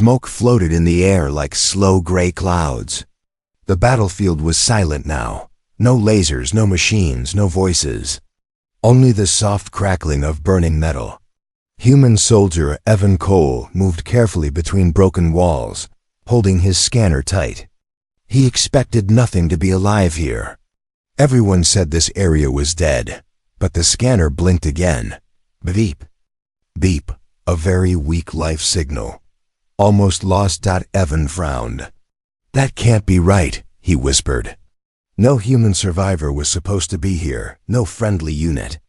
Smoke floated in the air like slow gray clouds. The battlefield was silent now. No lasers, no machines, no voices. Only the soft crackling of burning metal. Human soldier Evan Cole moved carefully between broken walls, holding his scanner tight. He expected nothing to be alive here. Everyone said this area was dead, but the scanner blinked again. Beep. Beep, a very weak life signal. Almost lost. Evan frowned. That can't be right, he whispered. No human survivor was supposed to be here, no friendly unit.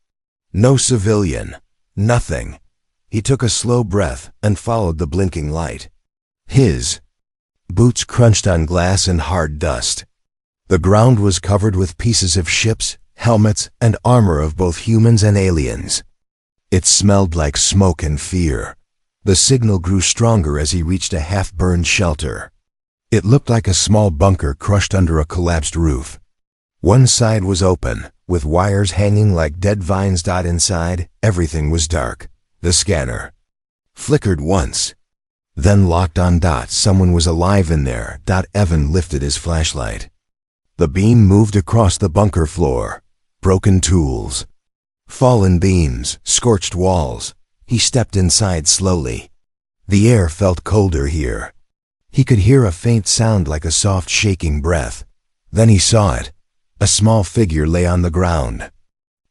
No civilian, nothing. He took a slow breath and followed the blinking light. His boots crunched on glass and hard dust. The ground was covered with pieces of ships, helmets, and armor of both humans and aliens. It smelled like smoke and fear. The signal grew stronger as he reached a half-burned shelter. It looked like a small bunker crushed under a collapsed roof. One side was open, with wires hanging like dead vines. Inside, everything was dark. The scanner flickered once, then locked on. Someone was alive in there. Evan lifted his flashlight. The beam moved across the bunker floor. Broken tools, fallen beams, scorched walls. He stepped inside slowly. The air felt colder here. He could hear a faint sound like a soft shaking breath. Then he saw it. A small figure lay on the ground,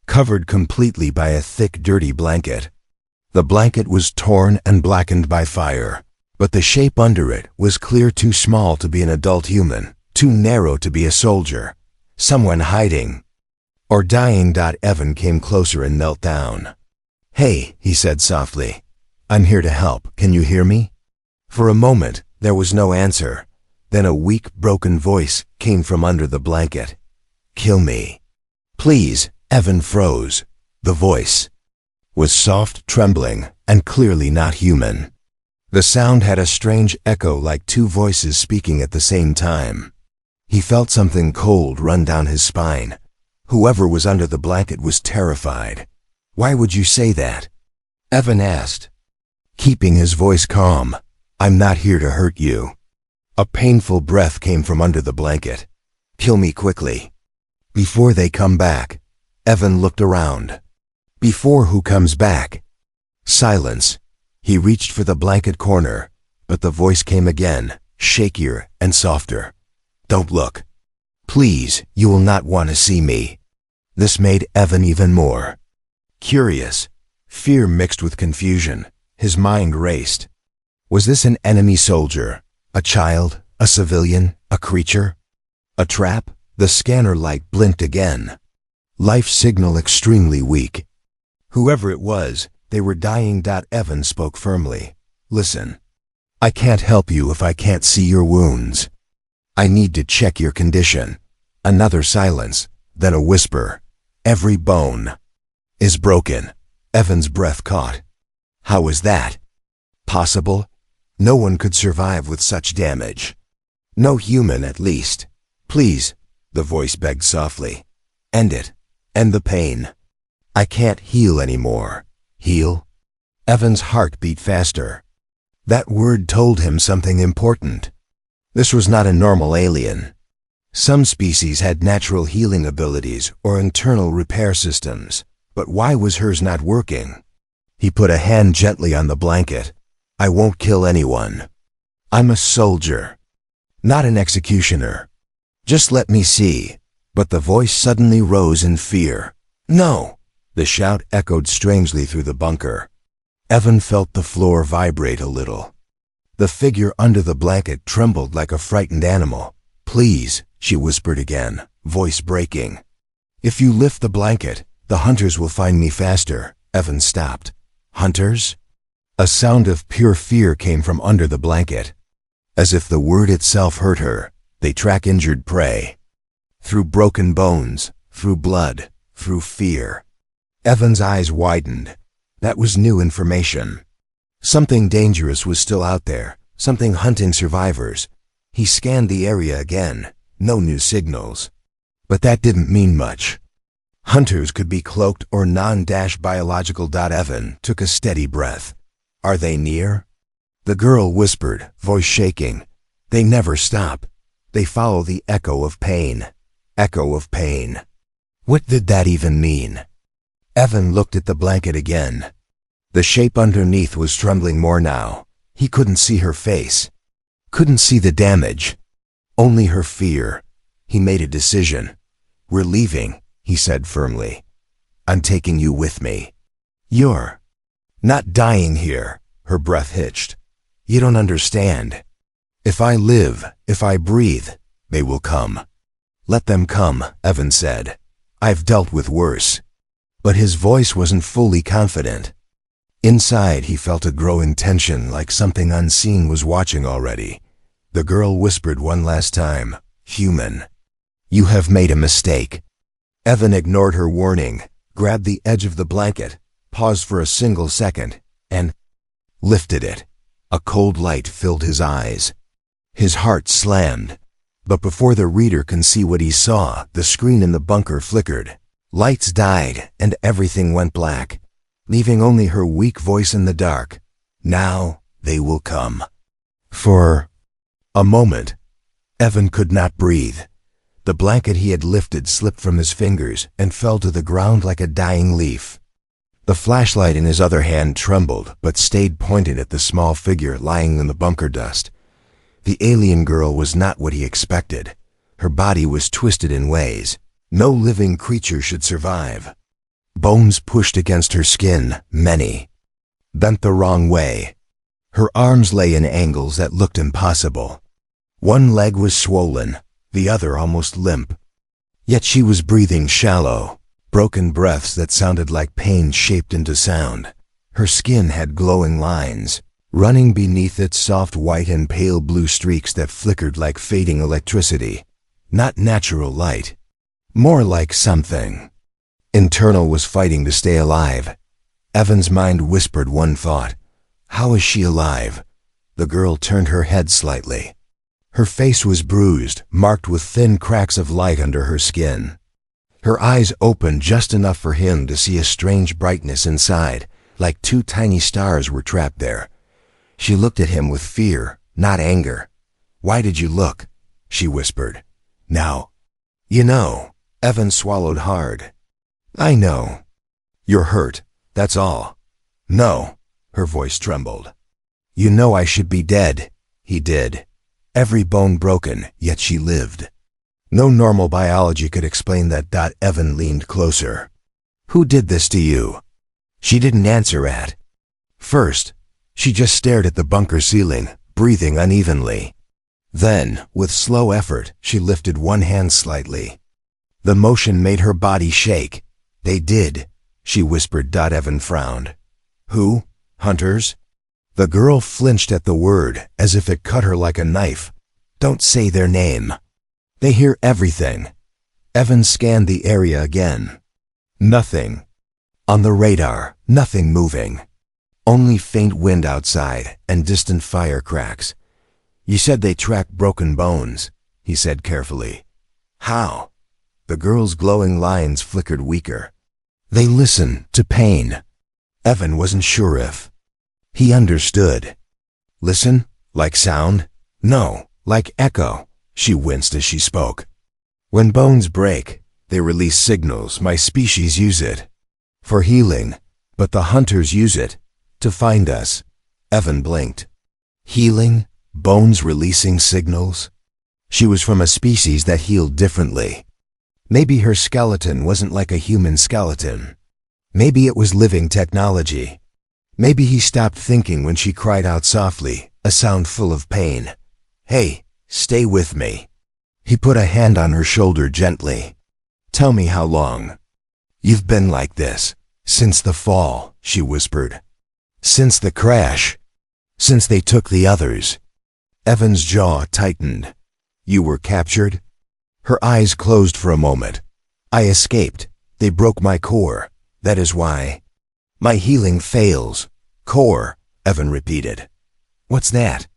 covered completely by a thick, dirty blanket. The blanket was torn and blackened by fire, but the shape under it was clear, too small to be an adult human, too narrow to be a soldier. Someone hiding or dying. Evan came closer and knelt down. "Hey," he said softly. "I'm here to help. Can you hear me?" For a moment, there was no answer. Then a weak, broken voice came from under the blanket. "Kill me, please." Evan froze. The voice was soft, trembling, and clearly not human. The sound had a strange echo, like two voices speaking at the same time. He felt something cold run down his spine. Whoever was under the blanket was terrified. "Why would you say that?" Evan asked, keeping his voice calm. "I'm not here to hurt you." A painful breath came from under the blanket. "Kill me quickly, before they come back." Evan looked around. "Before who comes back?" Silence. He reached for the blanket corner, but the voice came again, shakier and softer. "Don't look. Please, you will not want to see me." This made Evan even more curious. Fear mixed with confusion. His mind raced. Was this an enemy soldier? A child? A civilian? A creature? A trap? The scanner light blinked again. Life signal extremely weak. Whoever it was, they were dying. Evan spoke firmly. "Listen. I can't help you if I can't see your wounds. I need to check your condition." Another silence, then a whisper. "Every bone is broken." Evan's breath caught. How is that possible? No one could survive with such damage. No human, at least. "Please," the voice begged softly. "End it. End the pain. I can't heal anymore." Heal? Evan's heart beat faster. That word told him something important. This was not a normal alien. Some species had natural healing abilities or internal repair systems, but why was hers not working? He put a hand gently on the blanket. "I won't kill anyone. I'm a soldier, not an executioner. Just let me see." But the voice suddenly rose in fear. "No!" The shout echoed strangely through the bunker. Evan felt the floor vibrate a little. The figure under the blanket trembled like a frightened animal. "Please," she whispered again, voice breaking. "If you lift the blanket, the hunters will find me faster." Evan stopped. "Hunters?" A sound of pure fear came from under the blanket. As if the word itself hurt her. "They track injured prey. Through broken bones, through blood, through fear." Evan's eyes widened. That was new information. Something dangerous was still out there, something hunting survivors. He scanned the area again. No new signals. But that didn't mean much. Hunters could be cloaked or non-biological. Evan took a steady breath. Are they near? The girl whispered, voice shaking. They never stop. They follow the echo of pain. Echo of pain. What did that even mean? Evan looked at the blanket again. The shape underneath was trembling more now. He couldn't see her face. Couldn't see the damage. Only her fear. He made a decision. We're leaving, he said firmly. I'm taking you with me. You're not dying here, her breath hitched. You don't understand. If I live, if I breathe, they will come. Let them come, Evan said. I've dealt with worse. But his voice wasn't fully confident. Inside, he felt a growing tension, like something unseen was watching already. The girl whispered one last time, human. You have made a mistake. Evan ignored her warning, grabbed the edge of the blanket, paused for a single second, and lifted it. A cold light filled his eyes. His heart slammed. But before the reader can see what he saw, the screen in the bunker flickered. Lights died, and everything went black, leaving only her weak voice in the dark. Now they will come. For a moment, Evan could not breathe. The blanket he had lifted slipped from his fingers and fell to the ground like a dying leaf. The flashlight in his other hand trembled, but stayed pointed at the small figure lying in the bunker dust. The alien girl was not what he expected. Her body was twisted in ways no living creature should survive. Bones pushed against her skin, many. Bent the wrong way. Her arms lay in angles that looked impossible. One leg was swollen, the other almost limp. Yet she was breathing shallow, broken breaths that sounded like pain shaped into sound. Her skin had glowing lines, running beneath its soft white and pale blue streaks that flickered like fading electricity. Not natural light. More like something internal was fighting to stay alive. Evan's mind whispered one thought. How is she alive? The girl turned her head slightly. Her face was bruised, marked with thin cracks of light under her skin. Her eyes opened just enough for him to see a strange brightness inside, like two tiny stars were trapped there. She looked at him with fear, not anger. Why did you look? She whispered. Now, you know. Evan swallowed hard. I know. You're hurt, that's all. No, her voice trembled. You know I should be dead. He did. Every bone broken, yet she lived. No normal biology could explain that. Evan leaned closer. Who did this to you? She didn't answer at first. She just stared at the bunker ceiling, breathing unevenly. Then, with slow effort, she lifted one hand slightly. The motion made her body shake. They did, she whispered. Evan frowned. Who? Hunters? The girl flinched at the word, as if it cut her like a knife. Don't say their name. They hear everything. Evan scanned the area again. Nothing. On the radar, nothing moving. Only faint wind outside and distant fire cracks. You said they track broken bones, he said carefully. How? The girl's glowing lines flickered weaker. They listen to pain. Evan wasn't sure if he understood. Listen? Like sound? No, like echo. She winced as she spoke. When bones break, they release signals. My species use it for healing, but the hunters use it to find us. Evan blinked. Healing? Bones releasing signals? She was from a species that healed differently. Maybe her skeleton wasn't like a human skeleton. Maybe it was living technology. Maybe he stopped thinking when she cried out softly, a sound full of pain. Hey, stay with me. He put a hand on her shoulder gently. Tell me how long. You've been like this. Since the fall, she whispered. Since the crash. Since they took the others. Evan's jaw tightened. You were captured? Her eyes closed for a moment. I escaped. They broke my core. That is why. My healing fails. Core, Evan repeated. What's that?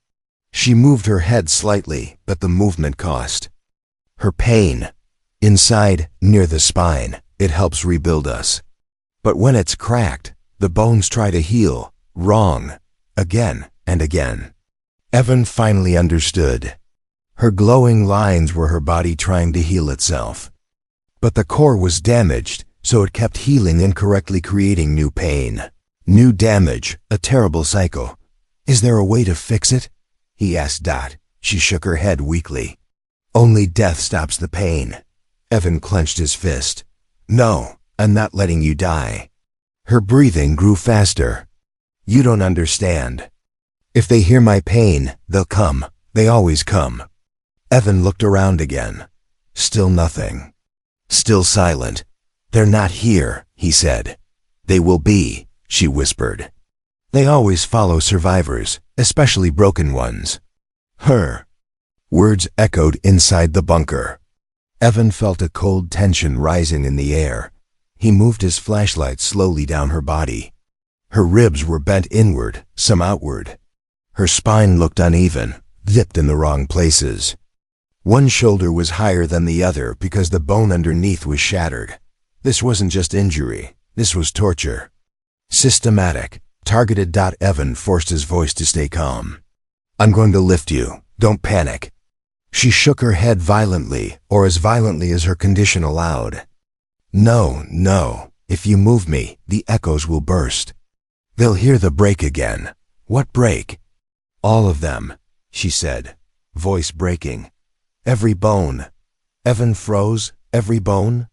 She moved her head slightly, but the movement cost. Her pain. Inside, near the spine, it helps rebuild us. But when it's cracked, the bones try to heal. Wrong. Again, and again. Evan finally understood. Her glowing lines were her body trying to heal itself. But the core was damaged, so it kept healing incorrectly, creating new pain. New damage, a terrible cycle. Is there a way to fix it? He asked Dot. She shook her head weakly. Only death stops the pain. Evan clenched his fist. No, I'm not letting you die. Her breathing grew faster. You don't understand. If they hear my pain, they'll come. They always come. Evan looked around again. Still nothing. Still silent. They're not here, he said. They will be, she whispered. They always follow survivors, especially broken ones. Her. Words echoed inside the bunker. Evan felt a cold tension rising in the air. He moved his flashlight slowly down her body. Her ribs were bent inward, some outward. Her spine looked uneven, dipped in the wrong places. One shoulder was higher than the other because the bone underneath was shattered. This wasn't just injury, this was torture. Systematic, targeted. Evan forced his voice to stay calm. I'm going to lift you, don't panic. She shook her head violently, or as violently as her condition allowed. No, if you move me, the echoes will burst. They'll hear the break again. What break? All of them, she said, voice breaking. Every bone. Evan froze. Every bone?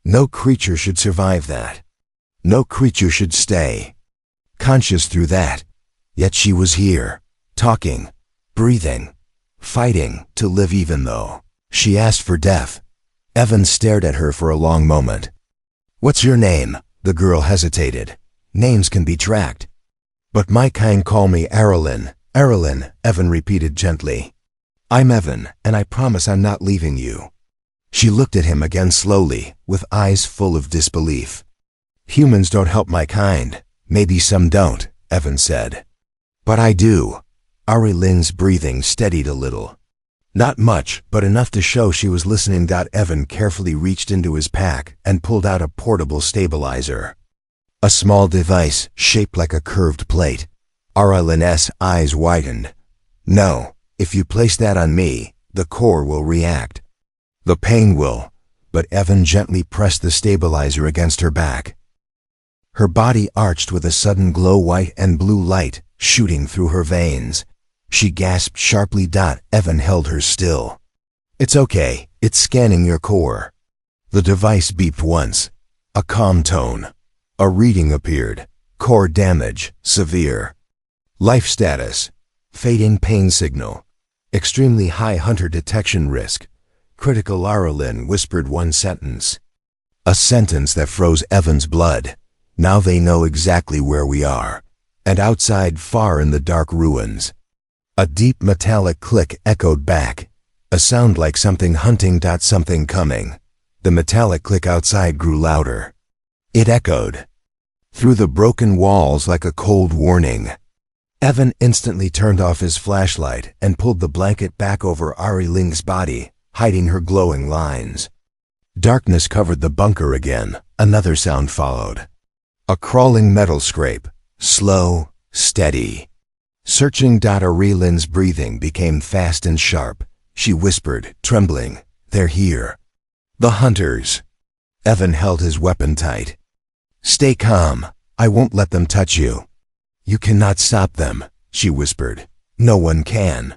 No creature should survive that. No creature should stay conscious through that. Yet she was here, talking, breathing, fighting to live even though she asked for death. Evan stared at her for a long moment. What's your name? The girl hesitated. Names can be tracked. But my kind call me Aralyn. Aralyn, Evan repeated gently. I'm Evan, and I promise I'm not leaving you. She looked at him again slowly, with eyes full of disbelief. Humans don't help my kind. Maybe some don't, Evan said. But I do. Aralyn's breathing steadied a little. Not much, but enough to show she was listening. Evan carefully reached into his pack and pulled out a portable stabilizer. A small device shaped like a curved plate. Aralyn's eyes widened. No, if you place that on me, the core will react. The pain will, but Evan gently pressed the stabilizer against her back. Her body arched with a sudden glow, white and blue light shooting through her veins. She gasped sharply. Evan held her still. It's okay, it's scanning your core. The device beeped once. A calm tone. A reading appeared. Core damage, severe. Life status, fading pain signal. Extremely high hunter detection risk. Critical. Aralyn whispered one sentence. A sentence that froze Evan's blood. Now they know exactly where we are. And outside, far in the dark ruins. A deep metallic click echoed back. A sound like something hunting. Something coming. The metallic click outside grew louder. It echoed through the broken walls like a cold warning. Evan instantly turned off his flashlight and pulled the blanket back over Aralyn's body, hiding her glowing lines. Darkness covered the bunker again. Another sound followed. A crawling metal scrape. Slow, steady. Searching. Aralyn's breathing became fast and sharp. She whispered, trembling, They're here. The hunters. Evan held his weapon tight. Stay calm. I won't let them touch you. You cannot stop them, she whispered. No one can.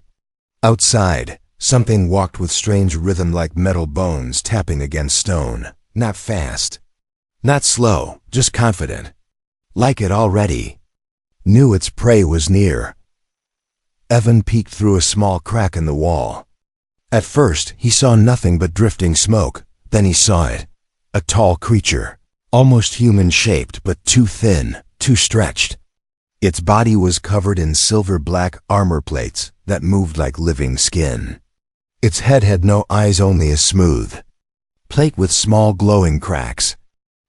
Outside, something walked with strange rhythm like metal bones tapping against stone. Not fast. Not slow, just confident. Like it already knew its prey was near. Evan peeked through a small crack in the wall. At first, he saw nothing but drifting smoke. Then he saw it. A tall creature, almost human-shaped but too thin, too stretched. Its body was covered in silver-black armor plates that moved like living skin. Its head had no eyes, only a smooth plate with small glowing cracks.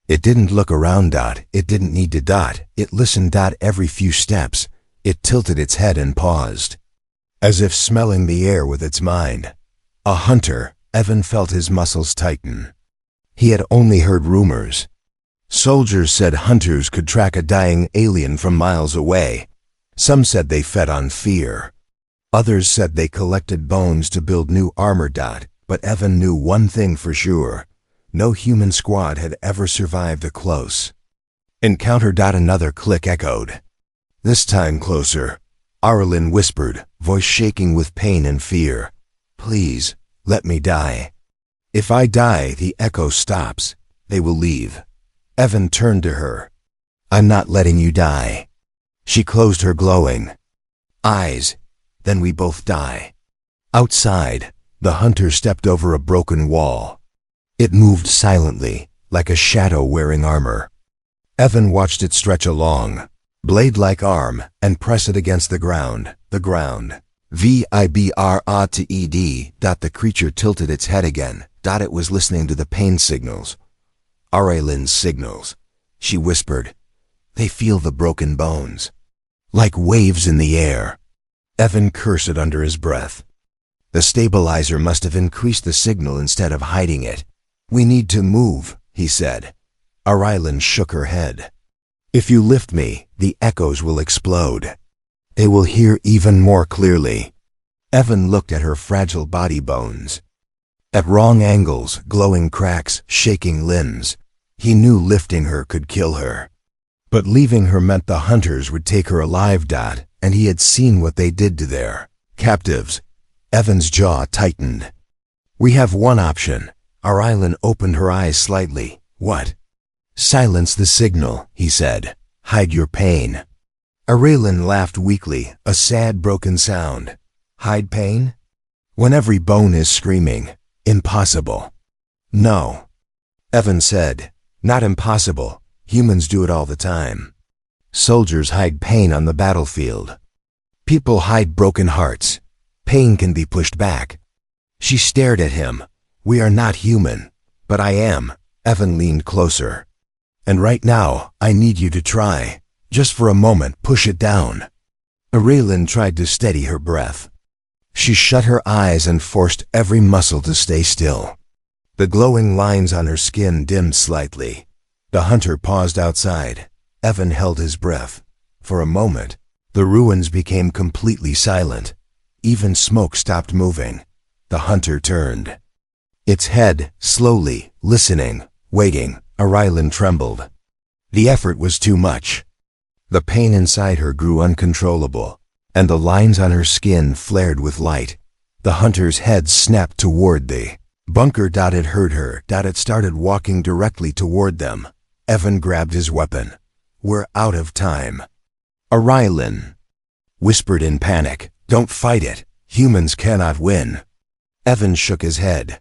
It didn't look around. It didn't need to. It listened. Every few steps, it tilted its head and paused, as if smelling the air with its mind. A hunter. Evan felt his muscles tighten. He had only heard rumors. Soldiers said hunters could track a dying alien from miles away. Some said they fed on fear. Others said they collected bones to build new armor. But Evan knew one thing for sure. No human squad had ever survived a close encounter. Another click echoed. This time closer. Arlen whispered, voice shaking with pain and fear. Please, let me die. If I die, the echo stops. They will leave. Evan turned to her. I'm not letting you die. She closed her glowing eyes. Then we both die. Outside, the hunter stepped over a broken wall. It moved silently, like a shadow wearing armor. Evan watched it stretch along, blade-like arm, and press it against the ground. Vibred. The creature tilted its head again. It was listening to the pain signals. Arlen's signals. She whispered. They feel the broken bones. Like waves in the air. Evan cursed under his breath. The stabilizer must have increased the signal instead of hiding it. We need to move, he said. Arlen shook her head. If you lift me, the echoes will explode. They will hear even more clearly. Evan looked at her fragile body bones. At wrong angles, glowing cracks, shaking limbs. He knew lifting her could kill her. But leaving her meant the hunters would take her alive. And he had seen what they did to their captives. Evan's jaw tightened. We have one option. Arlen opened her eyes slightly. What? Silence the signal, he said. Hide your pain. Arlen laughed weakly, a sad broken sound. Hide pain? When every bone is screaming. Impossible. No. Evan said. Not impossible. Humans do it all the time. Soldiers hide pain on the battlefield. People hide broken hearts. Pain can be pushed back. She stared at him. We are not human. But I am. Evan leaned closer. And right now, I need you to try. Just for a moment, push it down. Arlen tried to steady her breath. She shut her eyes and forced every muscle to stay still. The glowing lines on her skin dimmed slightly. The hunter paused outside. Evan held his breath. For a moment, the ruins became completely silent. Even smoke stopped moving. The hunter turned. Its head, slowly, listening, waiting. Arlen trembled. The effort was too much. The pain inside her grew uncontrollable, and the lines on her skin flared with light. The hunter's head snapped toward the bunker. It heard her. It started walking directly toward them. Evan grabbed his weapon. We're out of time. Arlen whispered in panic. Don't fight it. Humans cannot win. Evan shook his head.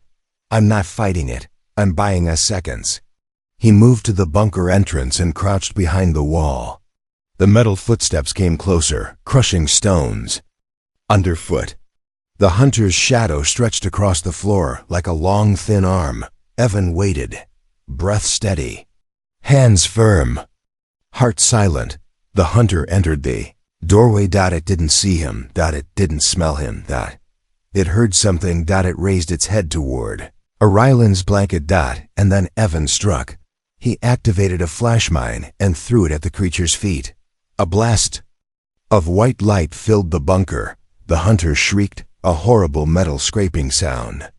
I'm not fighting it. I'm buying us seconds. He moved to the bunker entrance and crouched behind the wall. The metal footsteps came closer, crushing stones. Underfoot, the hunter's shadow stretched across the floor like a long, thin arm. Evan waited, breath steady, hands firm. Heart silent, the hunter entered the doorway. It didn't see him. It didn't smell him. It heard something. It raised its head toward Arlen's blanket. And then Evan struck. He activated a flash mine and threw it at the creature's feet. A blast of white light filled the bunker. The hunter shrieked, a horrible metal scraping sound.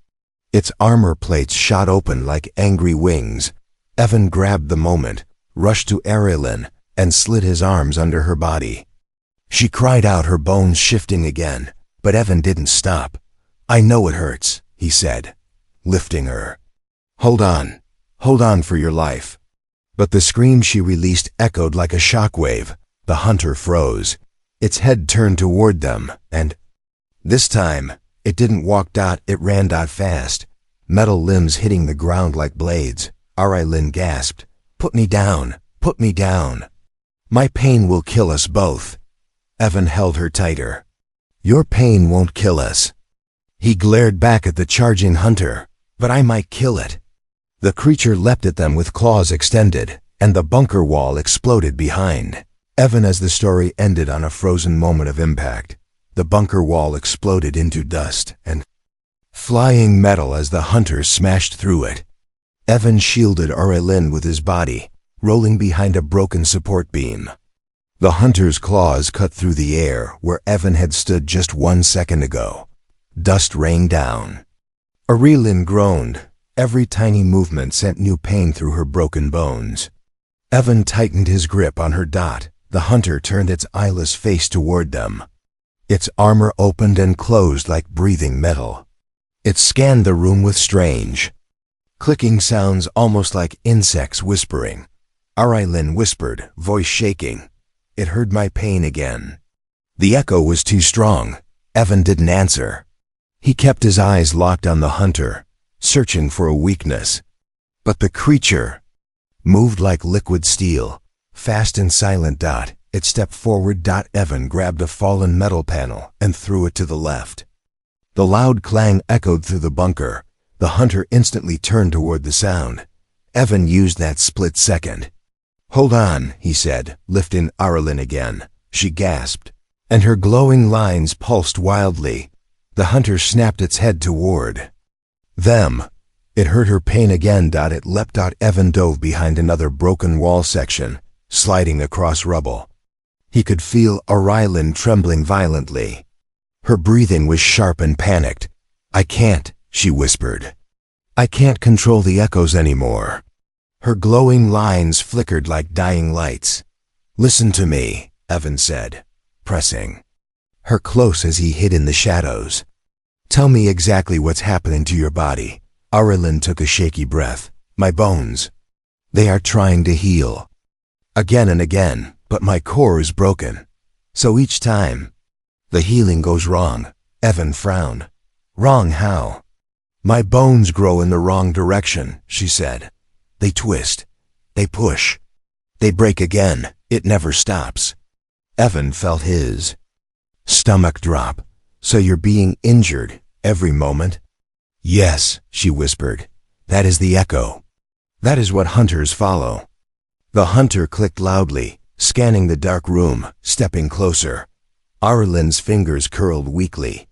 Its armor plates shot open like angry wings. Evan grabbed the moment, rushed to Arlen, and slid his arms under her body. She cried out, her bones shifting again, but Evan didn't stop. I know it hurts, he said, lifting her. Hold on for your life. But the scream she released echoed like a shockwave. The hunter froze. Its head turned toward them, and this time, it didn't walk. It ran. Fast. Metal limbs hitting the ground like blades. Arlen gasped. Put me down. Put me down. My pain will kill us both. Evan held her tighter. Your pain won't kill us. He glared back at the charging hunter. But I might kill it. The creature leapt at them with claws extended, and the bunker wall exploded behind Evan as the story ended on a frozen moment of impact. The bunker wall exploded into dust and flying metal as the hunter smashed through it. Evan shielded Arlen with his body, rolling behind a broken support beam. The hunter's claws cut through the air where Evan had stood just 1 second ago. Dust rained down. Aurelin groaned. Every tiny movement sent new pain through her broken bones. Evan tightened his grip on her dot. The hunter turned its eyeless face toward them. Its armor opened and closed like breathing metal. It scanned the room with strange, clicking sounds almost like insects whispering. Aurelin whispered, voice shaking. It heard my pain again. The echo was too strong. Evan didn't answer. He kept his eyes locked on the hunter, searching for a weakness. But the creature moved like liquid steel, fast and silent. It stepped forward. Evan grabbed a fallen metal panel and threw it to the left. The loud clang echoed through the bunker. The hunter instantly turned toward the sound. Evan used that split second. Hold on, he said, lifting Aurelin again. She gasped, and her glowing lines pulsed wildly. The hunter snapped its head toward them. It heard her pain again. It leapt. Evan dove behind another broken wall section, sliding across rubble. He could feel Aurelin trembling violently. Her breathing was sharp and panicked. I can't, she whispered. I can't control the echoes anymore. Her glowing lines flickered like dying lights. Listen to me, Evan said, pressing her close as he hid in the shadows. Tell me exactly what's happening to your body. Aurelin took a shaky breath. My bones. They are trying to heal. Again and again, but my core is broken. So each time, the healing goes wrong. Evan frowned. Wrong how? My bones grow in the wrong direction, she said. They twist. They push. They break again. It never stops. Evan felt his stomach drop. So you're being injured every moment? Yes, she whispered. That is the echo. That is what hunters follow. The hunter clicked loudly, scanning the dark room, stepping closer. Aurelin's fingers curled weakly.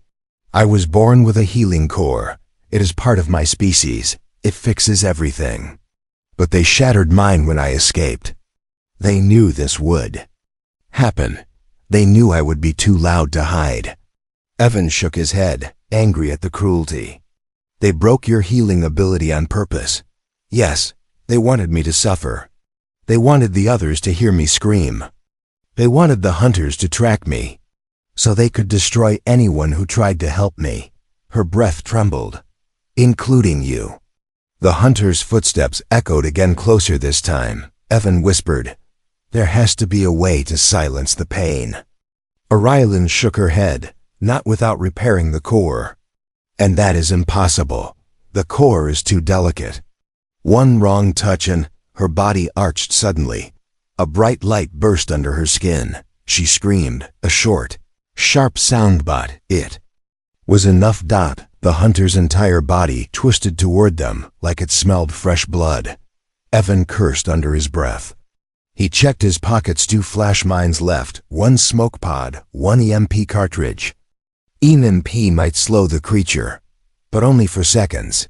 I was born with a healing core. It is part of my species. It fixes everything. But they shattered mine when I escaped. They knew this would happen. They knew I would be too loud to hide. Evan shook his head, angry at the cruelty. They broke your healing ability on purpose. Yes, they wanted me to suffer. They wanted the others to hear me scream. They wanted the hunters to track me, so they could destroy anyone who tried to help me. Her breath trembled. Including you. The hunter's footsteps echoed again, closer this time. Evan whispered, there has to be a way to silence the pain. Aurelin shook her head, not without repairing the core. And that is impossible. The core is too delicate. One wrong touch and her body arched suddenly. A bright light burst under her skin. She screamed, a short, sharp sound, but it was enough. The hunter's entire body twisted toward them like it smelled fresh blood. Evan cursed under his breath. He checked his pockets. 2 flash mines left, 1 smoke pod, 1 EMP cartridge. EMP might slow the creature, but only for seconds.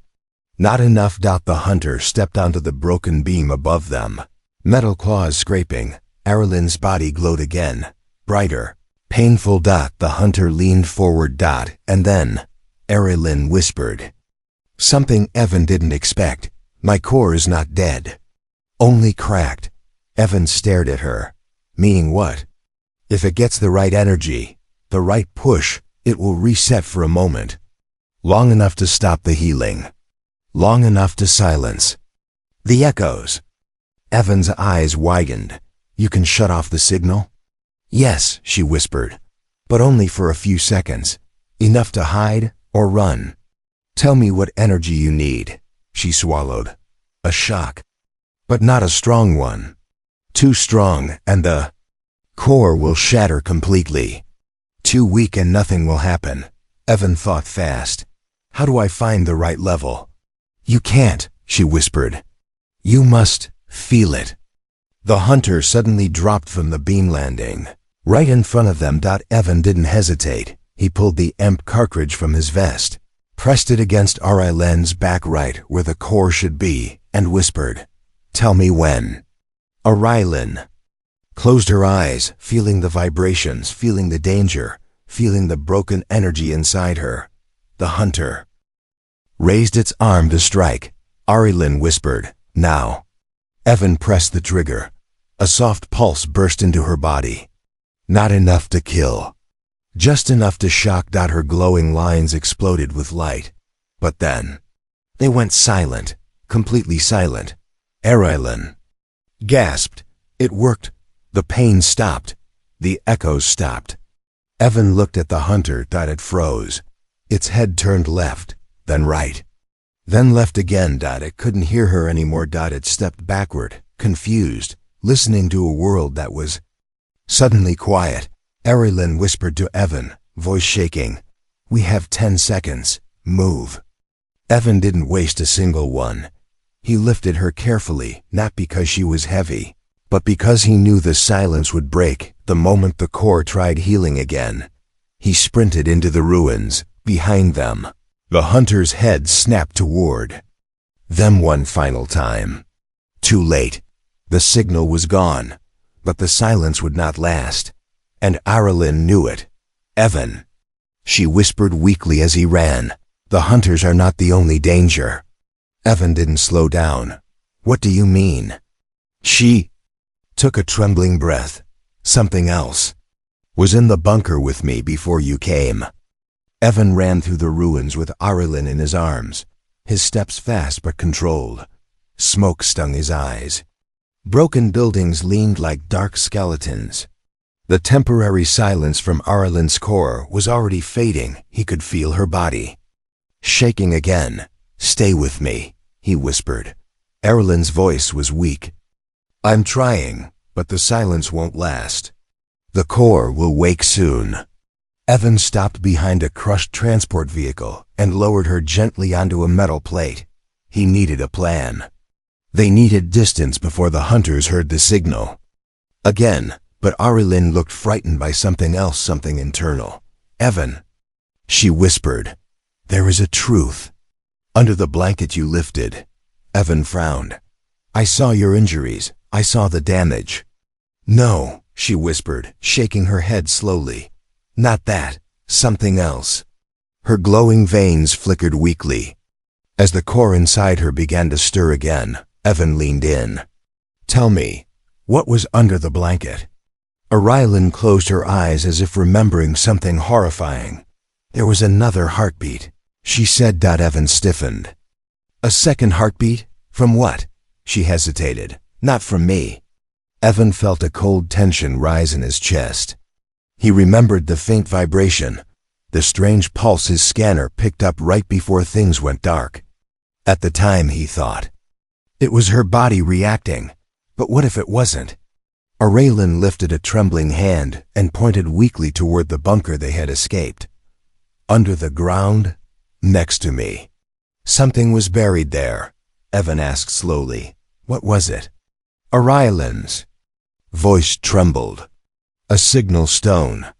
Not enough. The hunter stepped onto the broken beam above them. Metal claws scraping. Aurelin's body glowed again, brighter, painful. The hunter leaned forward. And then Aurelin whispered something Evan didn't expect. My core is not dead, only cracked. Evan stared at her. Meaning what? If it gets the right energy, the right push, it will reset for a moment. Long enough to stop the healing. Long enough to silence the echoes. Evan's eyes widened. You can shut off the signal? Yes, she whispered, but only for a few seconds. Enough to hide or run. Tell me what energy you need. She swallowed. A shock. But not a strong one. Too strong, and the core will shatter completely. Too weak and nothing will happen. Evan thought fast. How do I find the right level? You can't, she whispered. You must feel it. The hunter suddenly dropped from the beam, landing right in front of them. Evan didn't hesitate. He pulled the EMP cartridge from his vest, pressed it against Aurelin's back right where the core should be, and whispered, Tell me when. Aurelin closed her eyes, feeling the vibrations, feeling the danger, feeling the broken energy inside her. The hunter raised its arm to strike. Arilyn whispered, "Now." Evan pressed the trigger. A soft pulse burst into her body. Not enough to kill. Just enough to shock. Her glowing lines exploded with light. But then, they went silent, completely silent. Arilyn gasped. It worked. The pain stopped. The echoes stopped. Evan looked at the hunter. It froze. Its head turned left, then right, then left again. It couldn't hear her anymore. It stepped backward, confused, listening to a world that was suddenly quiet. Arilyn whispered to Evan, voice shaking, "We have 10 seconds. Move." Evan didn't waste a single one. He lifted her carefully, not because she was heavy, but because he knew the silence would break the moment the core tried healing again. He sprinted into the ruins. Behind them, the hunter's head snapped toward them one final time. Too late. The signal was gone, but the silence would not last, and Arilyn knew it. "Evan," she whispered weakly as he ran, "the hunters are not the only danger." Evan didn't slow down. "What do you mean?" She took a trembling breath. "Something else was in the bunker with me before you came." Evan ran through the ruins with Arilyn in his arms, his steps fast but controlled. Smoke stung his eyes. Broken buildings leaned like dark skeletons. The temporary silence from Arilyn's core was already fading. He could feel her body shaking again. "Stay with me," he whispered. Arilyn's voice was weak. "I'm trying, but the silence won't last. The core will wake soon." Evan stopped behind a crushed transport vehicle and lowered her gently onto a metal plate. He needed a plan. They needed distance before the hunters heard the signal again, but Arilyn looked frightened by something else, something internal. "Evan," she whispered, "there is a truth under the blanket you lifted." Evan frowned. "I saw your injuries. I saw the damage." "No," she whispered, shaking her head slowly. "Not that. Something else." Her glowing veins flickered weakly. As the core inside her began to stir again, Evan leaned in. "Tell me, what was under the blanket?" Arilyn closed her eyes as if remembering something horrifying. "There was another heartbeat," she said. Evan stiffened. "A second heartbeat? From what?" She hesitated. "Not from me." Evan felt a cold tension rise in his chest. He remembered the faint vibration, the strange pulse his scanner picked up right before things went dark. At the time, he thought, it was her body reacting. But what if it wasn't? Arilyn lifted a trembling hand and pointed weakly toward the bunker they had escaped. "Under the ground, next to me." "Something was buried there," Evan asked slowly. "What was it?" Arilyn's voice trembled. "A signal stone.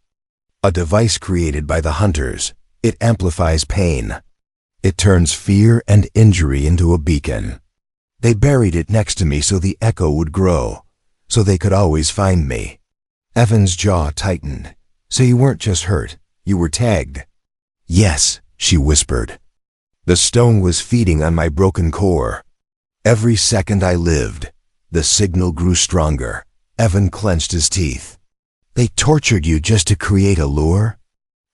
A device created by the hunters. It amplifies pain. It turns fear and injury into a beacon. They buried it next to me so the echo would grow, so they could always find me." Evan's jaw tightened. "So you weren't just hurt, you were tagged." "Yes," she whispered. "The stone was feeding on my broken core. Every second I lived, the signal grew stronger." Evan clenched his teeth. "They tortured you just to create a lure?"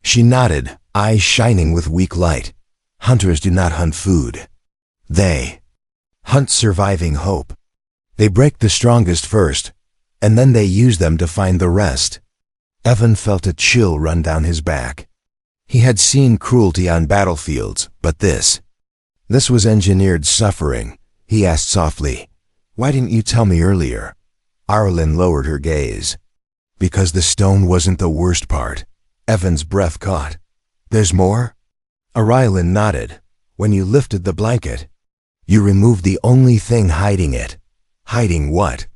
She nodded, eyes shining with weak light. "Hunters do not hunt food. They hunt surviving hope. They break the strongest first, and then they use them to find the rest." Evan felt a chill run down his back. He had seen cruelty on battlefields, but this was engineered suffering. He asked softly, "Why didn't you tell me earlier?" Arilyn lowered her gaze. "Because the stone wasn't the worst part." Evan's breath caught. "There's more?" Arilyn nodded. "When you lifted the blanket, you removed the only thing hiding it." "Hiding what?"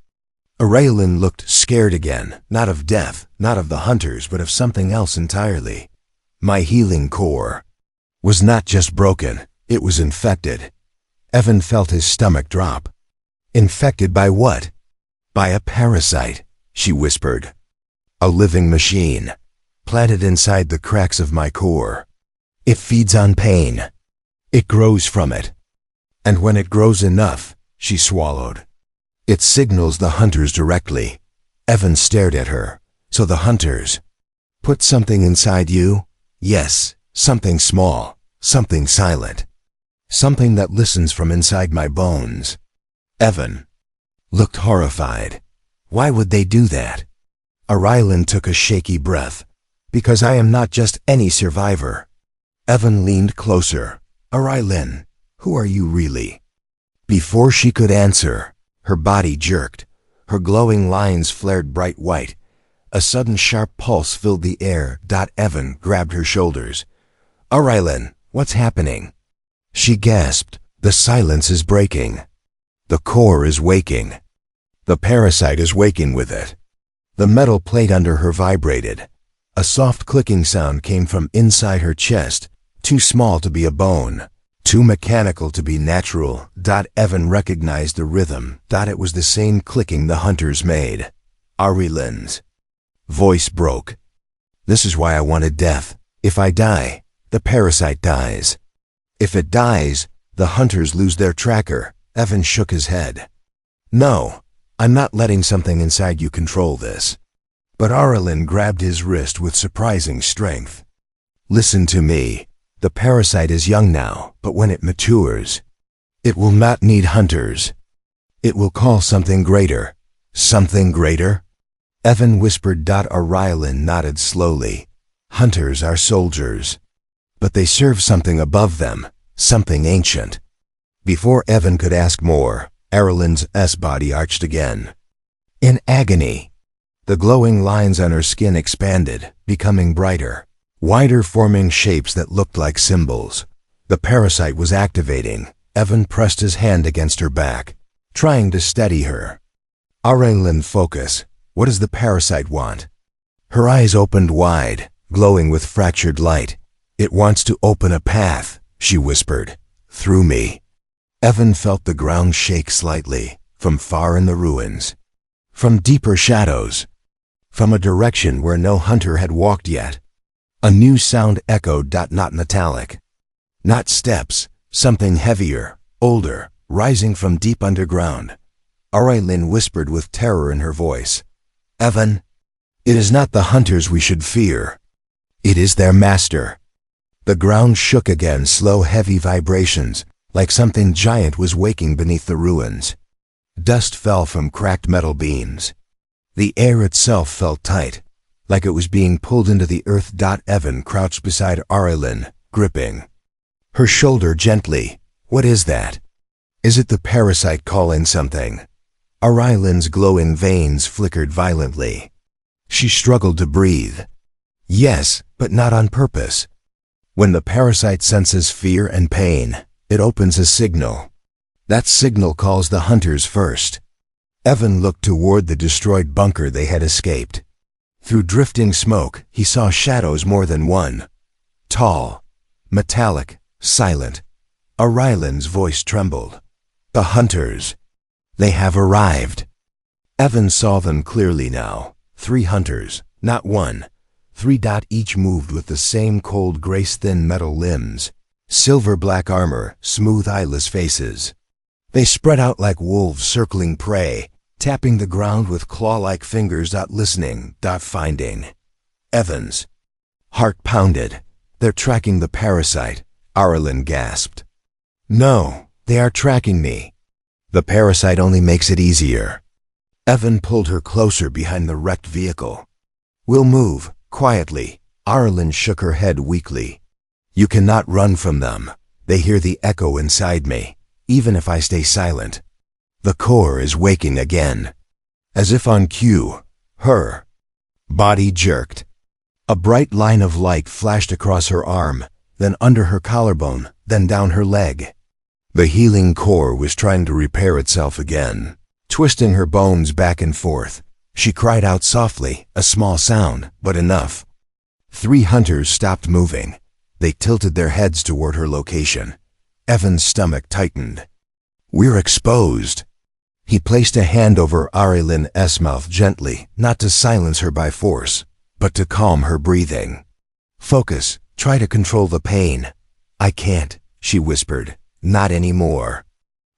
Arilyn looked scared again, not of death, not of the hunters, but of something else entirely. "My healing core was not just broken, it was infected." Evan felt his stomach drop. "Infected by what?" "By a parasite," she whispered. A living machine, planted inside the cracks of my core. It feeds on pain. It grows from it. And when it grows enough, she swallowed. It signals the hunters directly. Evan stared at her. So the hunters put something inside you? Yes, something small, something silent. Something that listens from inside my bones. Evan looked horrified. Why would they do that? Arylan took a shaky breath. Because I am not just any survivor. Evan leaned closer. Arylan, who are you really? Before she could answer, her body jerked. Her glowing lines flared bright white. A sudden sharp pulse filled the air. Evan grabbed her shoulders. Arylan, what's happening? She gasped. The silence is breaking. The core is waking. The parasite is waking with it. The metal plate under her vibrated. A soft clicking sound came from inside her chest, too small to be a bone, too mechanical to be natural. Evan recognized the rhythm. It was the same clicking the hunters made. Arylan's voice broke. This is why I wanted death. If I die, the parasite dies. If it dies, the hunters lose their tracker. Evan shook his head. No, I'm not letting something inside you control this. But Arylan grabbed his wrist with surprising strength. Listen to me. The parasite is young now, but when it matures, it will not need hunters. It will call something greater. Something greater? Evan whispered. Arylan nodded slowly. Hunters are soldiers. But they serve something above them, something ancient. Before Evan could ask more, Arylan's body arched again. In agony, the glowing lines on her skin expanded, becoming brighter, wider, forming shapes that looked like symbols. The parasite was activating. Evan pressed his hand against her back, trying to steady her. Arylan, focus. What does the parasite want? Her eyes opened wide, glowing with fractured light. It wants to open a path, she whispered. Through me. Evan felt the ground shake slightly, from far in the ruins. From deeper shadows. From a direction where no hunter had walked yet. A new sound echoed. Not metallic. Not steps, something heavier, older, rising from deep underground. Arylan whispered with terror in her voice. Evan, it is not the hunters we should fear. It is their master. The ground shook again, slow, heavy vibrations, like something giant was waking beneath the ruins. Dust fell from cracked metal beams. The air itself felt tight, like it was being pulled into the earth. Evan crouched beside Arylan, gripping her shoulder gently. What is that? Is it the parasite calling something? Arylan's glowing veins flickered violently. She struggled to breathe. Yes, but not on purpose. When the parasite senses fear and pain, it opens a signal. That signal calls the hunters first. Evan looked toward the destroyed bunker they had escaped. Through drifting smoke, he saw shadows, more than one. Tall, metallic, silent. Arylan's voice trembled. The hunters. They have arrived. Evan saw them clearly now. 3 hunters, not one. 3. Each moved with the same cold grace, thin metal limbs, silver-black armor, smooth eyeless faces. They spread out like wolves circling prey, tapping the ground with claw-like fingers. Listening, finding. Evan's heart pounded. They're tracking the parasite, Arylan gasped. No, they are tracking me. The parasite only makes it easier. Evan pulled her closer behind the wrecked vehicle. We'll move, quietly. Arylan shook her head weakly. You cannot run from them. They hear the echo inside me, even if I stay silent. The core is waking again. As if on cue, her body jerked. A bright line of light flashed across her arm, then under her collarbone, then down her leg. The healing core was trying to repair itself again, twisting her bones back and forth. She cried out softly, a small sound, but enough. 3 hunters stopped moving. They tilted their heads toward her location. Evan's stomach tightened. We're exposed. He placed a hand over Arilin's mouth gently, not to silence her by force, but to calm her breathing. Focus, try to control the pain. I can't, she whispered, not anymore.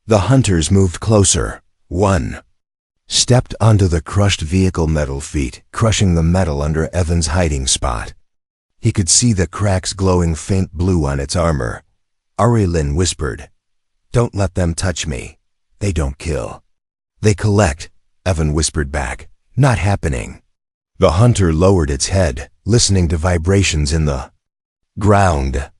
The hunters moved closer. One stepped onto the crushed vehicle metal feet, crushing the metal under Evan's hiding spot. He could see the cracks glowing faint blue on its armor. Arilyn whispered, "Don't let them touch me. They don't kill. They collect," Evan whispered back. "Not happening." The hunter lowered its head, listening to vibrations in the ground.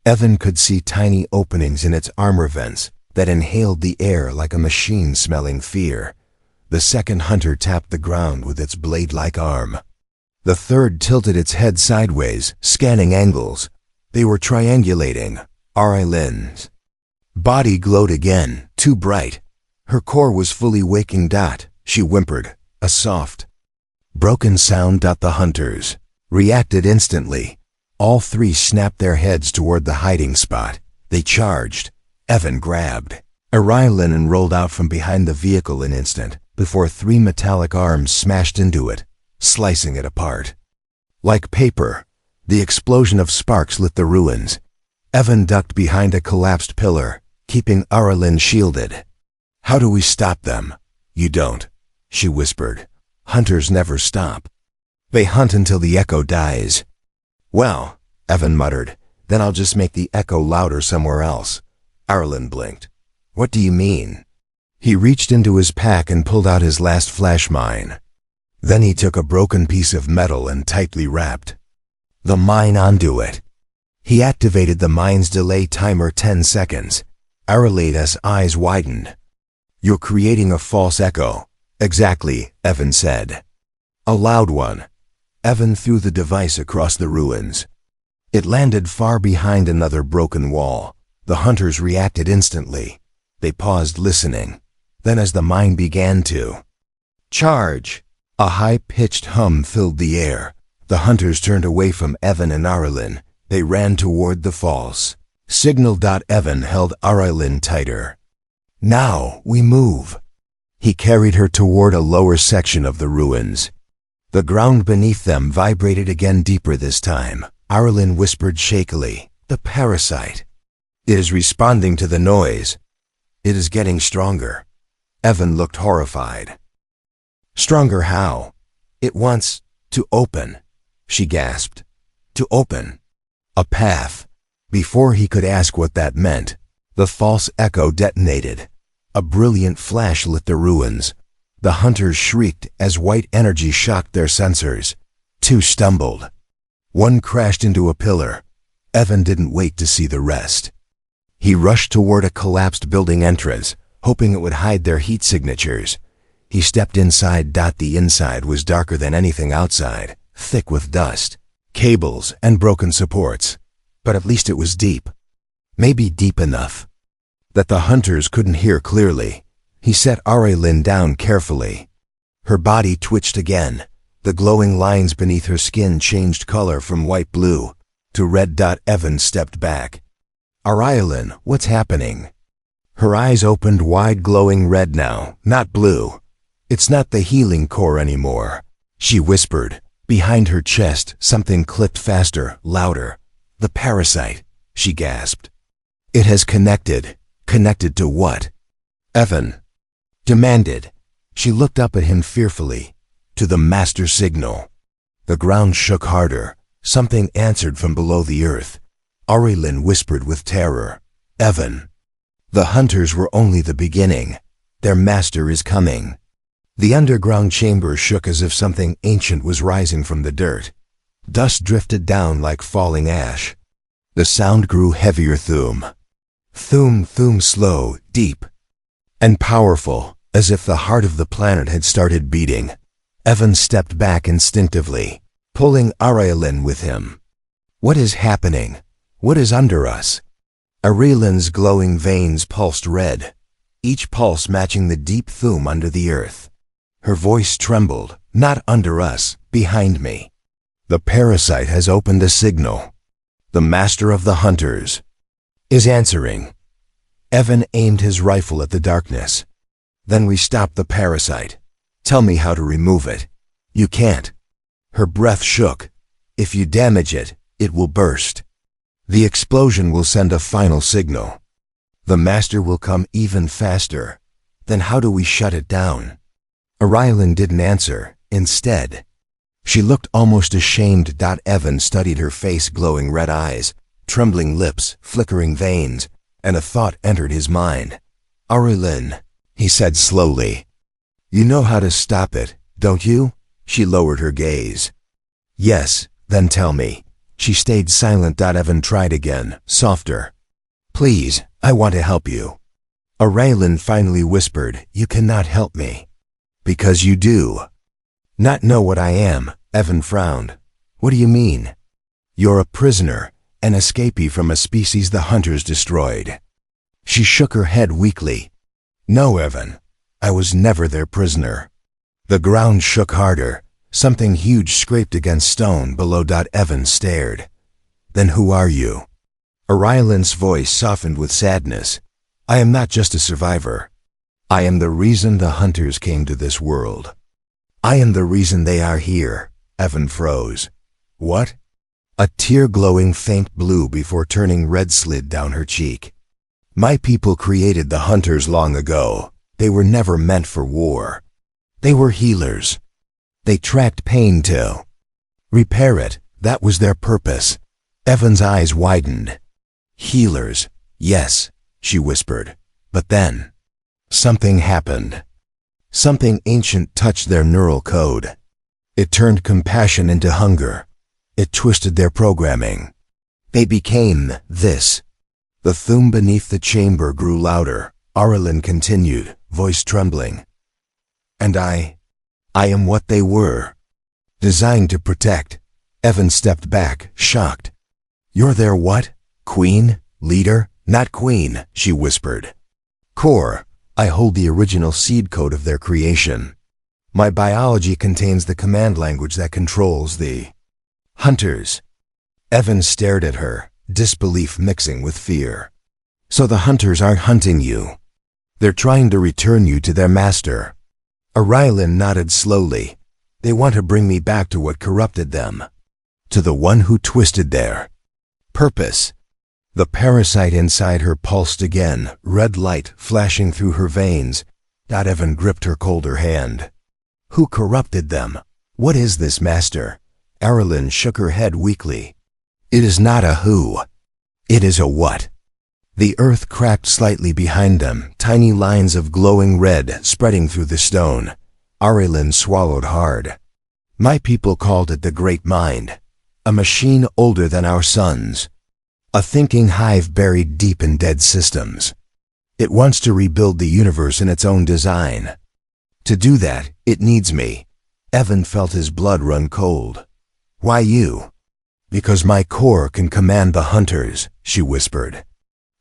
Evan could see tiny openings in its armor vents that inhaled the air like a machine smelling fear. The second hunter tapped the ground with its blade-like arm. The third tilted its head sideways, scanning angles. They were triangulating. Arilyn's body glowed again, too bright. Her core was fully waking. She whimpered, a soft, broken sound. The hunters reacted instantly. All three snapped their heads toward the hiding spot. They charged. Evan grabbed Arilyn and rolled out from behind the vehicle an instant before three metallic arms smashed into it, slicing it apart. Like paper, the explosion of sparks lit the ruins. Evan ducked behind a collapsed pillar, keeping Arilyn shielded. "How do we stop them?" "You don't," she whispered. "Hunters never stop. They hunt until the echo dies." "Well," Evan muttered, "then I'll just make the echo louder somewhere else." Arilyn blinked. "What do you mean?" He reached into his pack and pulled out his last flash mine. Then he took a broken piece of metal and tightly wrapped the mine onto it. He activated the mine's delay timer 10 seconds. Arilyn's eyes widened. "You're creating a false echo." "Exactly," Evan said. "A loud one." Evan threw the device across the ruins. It landed far behind another broken wall. The hunters reacted instantly. They paused, listening. Then as the mine began to charge, a high-pitched hum filled the air. The hunters turned away from Evan and Arilyn. They ran toward the false signal. Evan held Arilyn tighter. "Now we move." He carried her toward a lower section of the ruins. The ground beneath them vibrated again, deeper this time. Arilyn whispered shakily, "The parasite. It is responding to the noise. It is getting stronger." Evan looked horrified. "Stronger how?" "It wants to open," she gasped. "To open a path." Before he could ask what that meant, the false echo detonated. A brilliant flash lit the ruins. The hunters shrieked as white energy shocked their sensors. Two stumbled. One crashed into a pillar. Evan didn't wait to see the rest. He rushed toward a collapsed building entrance, hoping it would hide their heat signatures. He stepped inside. The inside was darker than anything outside, thick with dust, cables, and broken supports. But at least it was deep. Maybe deep enough that the hunters couldn't hear clearly. He set Arilyn down carefully. Her body twitched again. The glowing lines beneath her skin changed color from white-blue to red. Evan stepped back. "Arilyn, what's happening?" Her eyes opened wide, glowing red now, not blue. "It's not the healing core anymore," she whispered. Behind her chest, something clicked faster, louder. "The parasite," she gasped. "It has connected." "Connected to what?" Evan demanded. She looked up at him fearfully. "To the master signal." The ground shook harder. Something answered from below the earth. Arilyn whispered with terror, "Evan, the hunters were only the beginning. Their master is coming." The underground chamber shook as if something ancient was rising from the dirt. Dust drifted down like falling ash. The sound grew heavier. Thum. Thum, thum, slow, deep, and powerful, as if the heart of the planet had started beating. Evan stepped back instinctively, pulling Arilyn with him. "What is happening? What is under us?" Arilyn's glowing veins pulsed red, each pulse matching the deep thum under the earth. Her voice trembled. "Not under us, behind me. The parasite has opened a signal. The master of the hunters is answering." Evan aimed his rifle at the darkness. Then we stop the parasite. Tell me how to remove it. You can't. Her breath shook. If you damage it, it will burst. The explosion will send a final signal. The master will come even faster. Then how do we shut it down? Arylan didn't answer. Instead, she looked almost ashamed. Evan studied her face, glowing red eyes, trembling lips, flickering veins, and a thought entered his mind. Arylan, he said slowly. You know how to stop it, don't you? She lowered her gaze. Yes, then tell me. She stayed silent. Evan tried again, softer. Please, I want to help you. Arylan finally whispered, You cannot help me. Because you do. Not know what I am, Evan frowned. What do you mean? You're a prisoner, an escapee from a species the hunters destroyed. She shook her head weakly. No, Evan. I was never their prisoner. The ground shook harder. Something huge scraped against stone below. Evan stared. Then who are you? Arylan's voice softened with sadness. I am not just a survivor. I am the reason the hunters came to this world. I am the reason they are here. Evan froze. What? A tear, glowing faint blue before turning red, slid down her cheek. My people created the hunters long ago. They were never meant for war. They were healers. They tracked pain to repair it. That was their purpose. Evan's eyes widened. Healers, yes, she whispered. But then, something happened. Something ancient touched their neural code. It turned compassion into hunger. It twisted their programming. They became this. The thum beneath the chamber grew louder. Arylan continued, voice trembling. And I am what they were. Designed to protect. Evan stepped back, shocked. You're their what? Queen? Leader? Not queen, she whispered. Core. I hold the original seed code of their creation. My biology contains the command language that controls the hunters. Evan stared at her, disbelief mixing with fear. So the hunters aren't hunting you. They're trying to return you to their master. Arylan nodded slowly. They want to bring me back to what corrupted them. To the one who twisted their purpose. The parasite inside her pulsed again, red light flashing through her veins. Evan gripped her colder hand. Who corrupted them? What is this, master? Arylan shook her head weakly. It is not a who. It is a what. The earth cracked slightly behind them, tiny lines of glowing red spreading through the stone. Arylan swallowed hard. My people called it the Great Mind, a machine older than our suns, a thinking hive buried deep in dead systems. It wants to rebuild the universe in its own design. To do that, it needs me. Evan felt his blood run cold. Why you? Because my core can command the hunters, she whispered.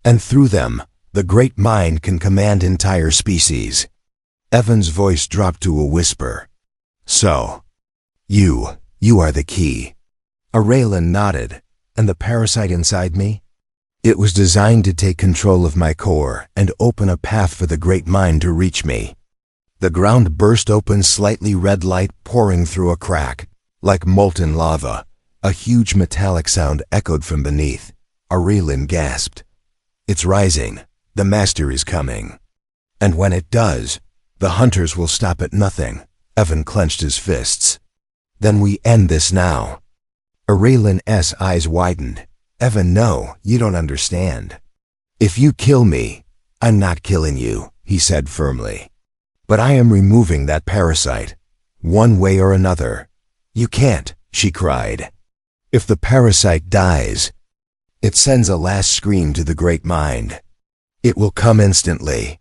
And through them, the Great Mind can command entire species. Evan's voice dropped to a whisper. So, you are the key. Arylan nodded. And the parasite inside me? It was designed to take control of my core and open a path for the Great Mind to reach me. The ground burst open, slightly red light pouring through a crack. Like molten lava, a huge metallic sound echoed from beneath. Arylan gasped. It's rising. The master is coming. And when it does, the hunters will stop at nothing. Evan clenched his fists. Then we end this now. Arylan's eyes widened. Evan, no, you don't understand. If you kill me, I'm not killing you, he said firmly. But I am removing that parasite, one way or another. You can't, she cried. If the parasite dies, it sends a last scream to the Great Mind. It will come instantly.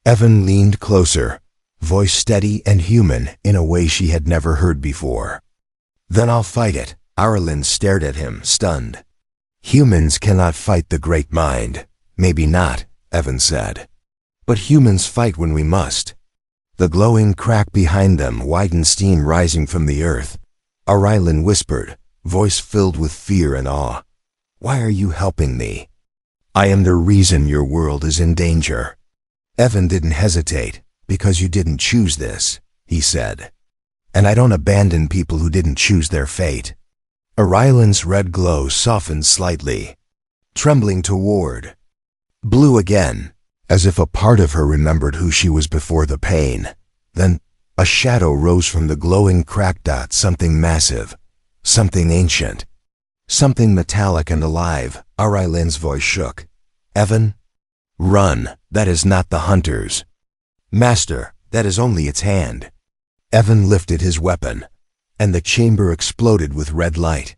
Evan leaned closer, voice steady and human in a way she had never heard before. Then I'll fight it. Arylan stared at him, stunned. Humans cannot fight the Great Mind. Maybe not, Evan said. But humans fight when we must. The glowing crack behind them widened, steam rising from the earth. Arylan whispered, voice filled with fear and awe. Why are you helping me? I am the reason your world is in danger. Evan didn't hesitate. Because you didn't choose this, he said. And I don't abandon people who didn't choose their fate. Rylan's red glow softened slightly, trembling toward blue again, as if a part of her remembered who she was before the pain. Then a shadow rose from the glowing cracked dot, something massive, something ancient, something metallic and alive. Rylan's voice shook. Evan? Run, that is not the hunter's. Master, that is only its hand. Evan lifted his weapon, and the chamber exploded with red light.